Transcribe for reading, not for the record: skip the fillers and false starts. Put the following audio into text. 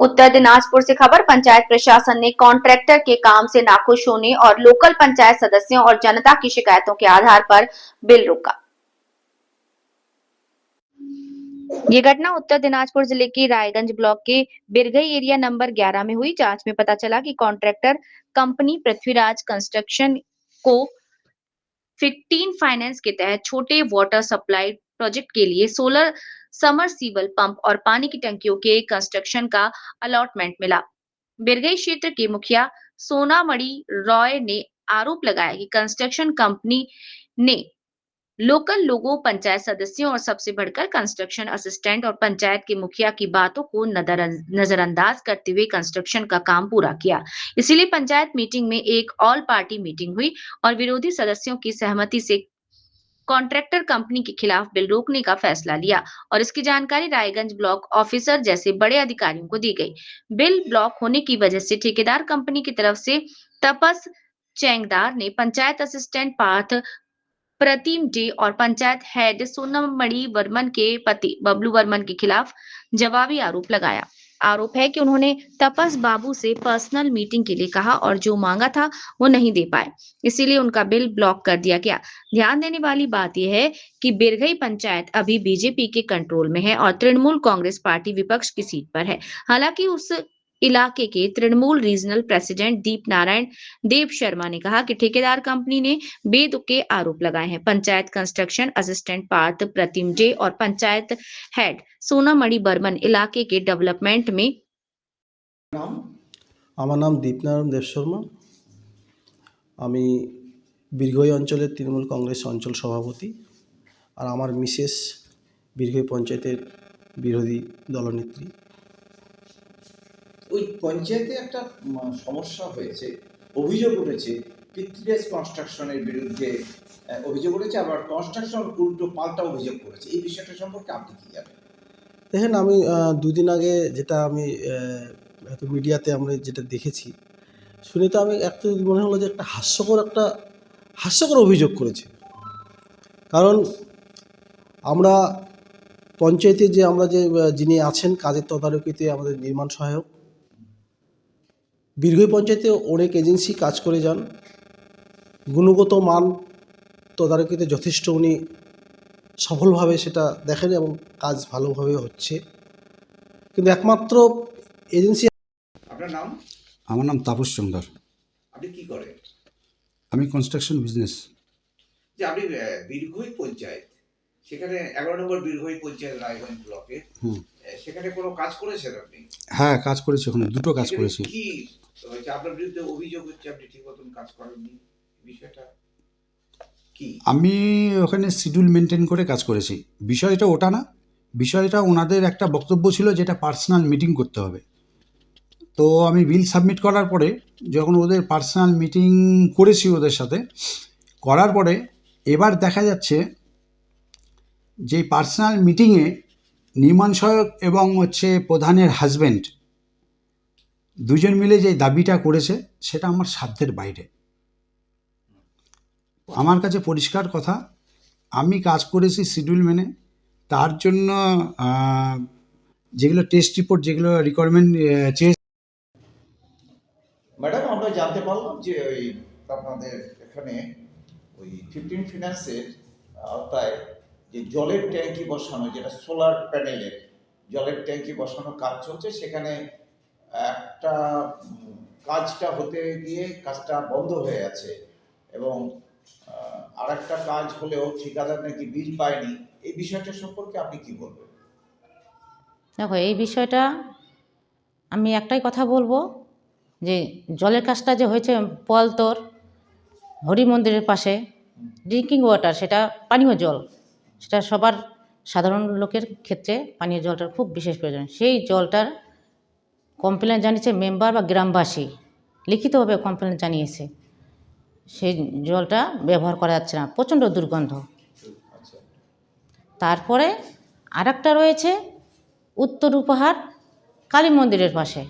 उत्तर दिनाजपुर से खबर। पंचायत प्रशासन ने कॉन्ट्रैक्टर के काम से नाखुश होने और लोकल पंचायत सदस्यों और जनता की शिकायतों के आधार पर बिल रोका। ये घटना उत्तर दिनाजपुर जिले के रायगंज ब्लॉक के बिरगई एरिया नंबर 11 में हुई। जांच में पता चला कि कॉन्ट्रैक्टर कंपनी पृथ्वीराज कंस्ट्रक्शन को 15 फाइनेंस के तहत छोटे वाटर सप्लाई प्रोजेक्ट के लिए सोलर समरसीबल पंप और पानी की टंकियों के कंस्ट्रक्शन का अलॉटमेंट मिला। बिरगई क्षेत्र के मुखिया सोनामणि रॉय ने आरोप लगाया कि कंस्ट्रक्शन कंपनी ने लोकल लोगों, पंचायत सदस्यों और सबसे बढ़कर कंस्ट्रक्शन असिस्टेंट और पंचायत के मुखिया की बातों को नजरअंदाज करते हुए कंस्ट्रक्शन का काम पूरा किया। इसीलिए पंचायत मीटिंग में एक ऑल पार्टी मीटिंग हुई और विरोधी सदस्यों की सहमति से कॉन्ट्रैक्टर कंपनी के खिलाफ बिल रोकने का फैसला लिया और इसकी जानकारी रायगंज ब्लॉक ऑफिसर जैसे बड़े अधिकारियों को दी गई। बिल ब्लॉक होने की वजह से ठेकेदार कंपनी की तरफ से तपस चैंगदार ने पंचायत असिस्टेंट पार्थ प्रतिम डे और पंचायत हेड सोनमणि वर्मन के पति बबलू वर्मन के खिलाफ जवाबी आरोप लगाया। आरोप है कि उन्होंने तपस बाबू से पर्सनल मीटिंग के लिए कहा और जो मांगा था वो नहीं दे पाए, इसीलिए उनका बिल ब्लॉक कर दिया गया। ध्यान देने वाली बात यह है कि बिरगई पंचायत अभी बीजेपी के कंट्रोल में है और तृणमूल कांग्रेस पार्टी विपक्ष की सीट पर है। हालांकि उस इलाके के तृणमूल रीजनल प्रेसिडेंट दीप नारायण देव शर्मा ने कहा कि ठेकेदार कंपनी ने बेतुके आरोप लगाए हैं। पंचायत कंस्ट्रक्शन असिस्टेंट पार्थ प्रतिम डे और पंचायत हेड सोनामणि बर्मन इलाके के डेवलपमेंट में। আমার নাম দীপনারায়ণ দেব শর্মা। আমি বীরগই অঞ্চলের তৃণমূল কংগ্রেস অঞ্চল সভাপতি আর আমার মিসেস বীরগই পঞ্চায়েতের বিরোধী দলনেত্রী। ওই পঞ্চায়েতে একটা সমস্যা হয়েছে, অভিযোগ উঠেছে পৃথ্বীরাজ কনস্ট্রাকশনের বিরুদ্ধে অভিযোগ উঠেছে, আবার কনস্ট্রাকশন উল্টো পাল্টা অভিযোগ করেছে। এই বিষয়টা সম্পর্কে আপনি কি জানেন? দেখেন, আমি দুদিন আগে যেটা আমি মিডিয়াতে আমরা যেটা দেখেছি শুনে তো আমি একটা মনে হলো যে একটা হাস্যকর অভিযোগ করেছে। কারণ আমরা পঞ্চায়েতে যে আমরা যে যিনি আছেন কাজের তদারকিতে আমাদের নির্মাণ সহায়ক, বীরগই পঞ্চায়েতে অনেক এজেন্সি কাজ করে যান, গুণগত মান তদারকিতে যথেষ্ট উনি সফলভাবে সেটা দেখেন এবং কাজ ভালোভাবে হচ্ছে। কিন্তু একমাত্র এজেন্সি। আপনার নাম? আমার নাম তাপস চন্দার। আপনি কি করেন? আমি কনস্ট্রাকশন বিজনেস। যে আপনি বীরগই পঞ্চায়েত, সেখানে 11 নম্বর বীরগই পঞ্চায়েত রায়গঞ্জ ব্লকে, সেখানে কোনো কাজ করেছেন আপনি? হ্যাঁ, কাজ করেছি, ওখানে দুটো কাজ করেছি। কি হয়েছে? আপনার বিরুদ্ধে অভিযোগ হচ্ছে আপনি ঠিক মতন কাজ করেননি, বিষয়টা কি? আমি ওখানে শিডিউল মেনটেন করে কাজ করেছি। বিষয়টা ওটা না, বিষয়টা ওনাদের একটা বক্তব্য ছিল যেটা পার্সোনাল মিটিং করতে হবে। তো আমি বিল সাবমিট করার পরে যখন ওদের পার্সোনাল মিটিং করেছি ওদের সাথে, করার পরে এবার দেখা যাচ্ছে যে পার্সোনাল মিটিংয়ে নির্মাণ সহায়ক এবং প্রধানের হাজব্যান্ড দুজন মিলে যে দাবিটা করেছে সেটা আমার সাধ্যের বাইরে। আমার কাছে পরিষ্কার কথা, আমি কাজ করেছি শিডিউল মেনে। তার জন্য যেগুলো টেস্ট রিপোর্ট, যেগুলো রিকোয়ারমেন্ট চেয়েছে। ম্যাডাম, আমরা জানতে পারলাম যে ওই আপনাদের এখানে ওই 15 ফিনান্সের আওতায় যে জলের ট্যাঙ্কি বসানো, যেটা সোলার প্যানেলের জলের ট্যাঙ্কি বসানো কাজ চলছে, সেখানে একটা কাজটা হতে গিয়ে কাজটা বন্ধ হয়ে আছে এবং আর একটা কাজ হলেও ঠিকাদার নাকি বিল পায়নি। এই বিষয়টা সম্পর্কে আপনি কি বলবেন? দেখো, এই বিষয়টা আমি একটাই কথা বলবো যে জলের কাজটা যে হয়েছে পলতর হরি মন্দিরের পাশে, ড্রিঙ্কিং ওয়াটার, সেটা পানীয় জল, সেটা সবার সাধারণ লোকের ক্ষেত্রে পানীয় জলটার খুব বিশেষ প্রয়োজন। সেই জলটার কমপ্লেন জানিয়েছে মেম্বার বা গ্রামবাসী, লিখিতভাবে কমপ্লেন জানিয়েছে। সেই জলটা ব্যবহার করা যাচ্ছে না, প্রচণ্ড দুর্গন্ধ। তারপরে আরেকটা রয়েছে উত্তর উপহার কালী মন্দিরের পাশে।